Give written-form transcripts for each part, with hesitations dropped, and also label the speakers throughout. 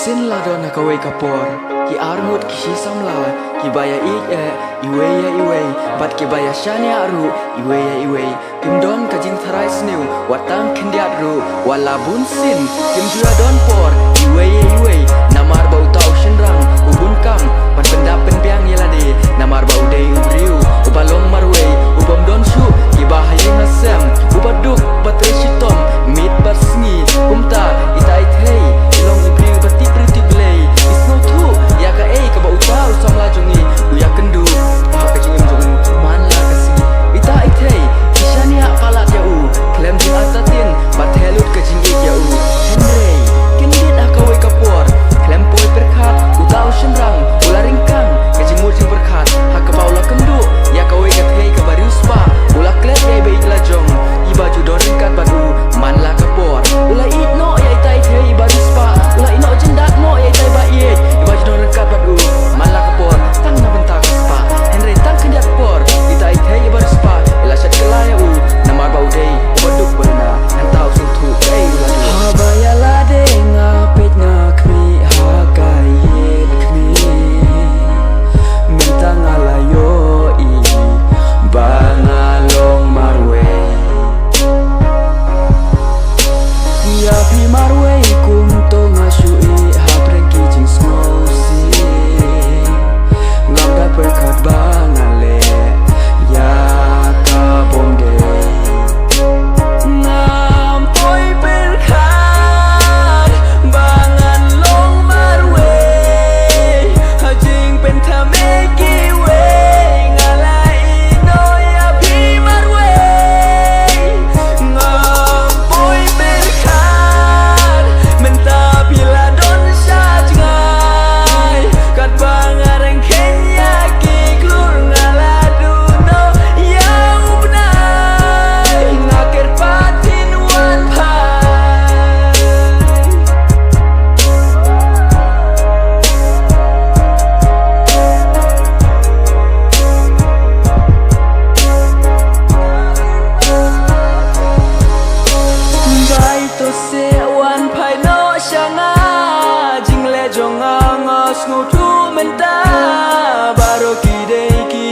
Speaker 1: sin la do na kawai kapor ki armut ki shisam la ki baya iwe ya bat ki baya shani aru iwe kim don ka jing tharai sniu watang kendiat ru wala bun sin kim jua don por iwe namar bau tau shinrang ubun kam pan benda penbiang yelade namar bau dei ubriu ubalong marwei ubam don shu ki bahaya ngasem ubaduk patre shitom mit barsngi kumta itai thei ilong ibriu batik beriti belai isno tu ya ka ka bau tau som la jongi uya kendu ha ka jing jong man la kasi itai thei ishani akalat ya u klem jing atatin bathelut ka jing ya u henrei kendit akawai kapor klem poi perkhat utau shinrang ularingkang ka jing mur jing perkhat ha ka bau la kendu ya kawai ka thei ka bariu spa ula klet dei bei la jong ibaju dorin kat badu man la kapor ula it no ya itai thei badu spa ula ino jendak no ya itai ba iet ibaju dorin kat badu man la kapor tang na bentak spa henrei tang kendiat por itai thei badu spa ila shat kelaya u namar bau dei ubaduk benda hantau sung thu dei ula ha baya la de nga pet nga kmi ha ka yet kmi mentang ala yo i bangalong marwe ya pi marwe kum to ngasui ha prengki jing smosi ngam da perkat bangale ya ka bomde ngam poi perkat bangan long marwe ha jing pen tha meki we ngalai no ya pi marwe ngam poi perkat menta bila don sa jangai kat bangareng kenya ki klur ngaladu no ya ubnai ngakir patin wan pai bai to se wan pai no shanga jing le jonga ngos ngu tu menta baro ki dei ki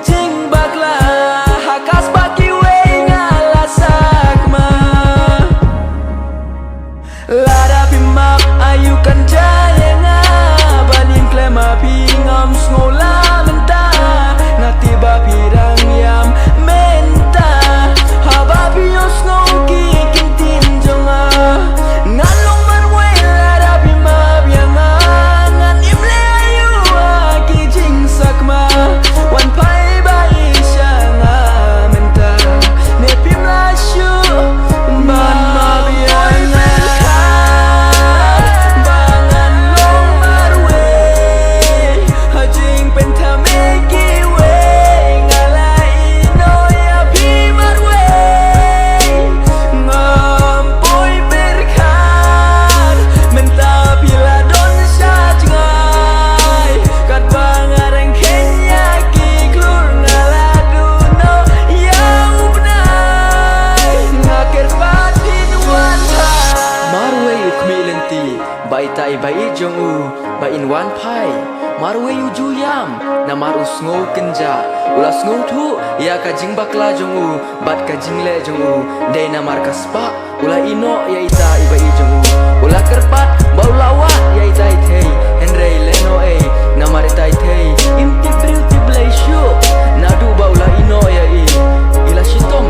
Speaker 1: jing bakla hakas baki we ngala sakma lara bimap ayu kan jaya nga banin klema pi ngam snola menta ngati ba pirang yam menta haba pi osno ki kintin jonga ngalong marwe lara bimap yang ngan imle ayu ki jing sakma wan pai bai shanga menta ne pim la shu man ma biana bangan long marwe ha jing pen tha meki we ngalai no ya pi marwe ngam poi perkat menta bila don sa jangai kat bangareng kenya ki klur ngaladu no ya ubnai ngakir patin wan pai marwe ukmi lenti bai tai bai jong u bai in wan pai marwe u juyam namar usngo kenja ulas ngau thu ya ka jing bakla jong u bat ka jing le jong u dei namar kaspa ula ino ya ita ibai jong u ula kerpat bau lawat ya itai thei henrei leno namar itai thei imti priu ti blai shu nadu bau la ino ya ila shitom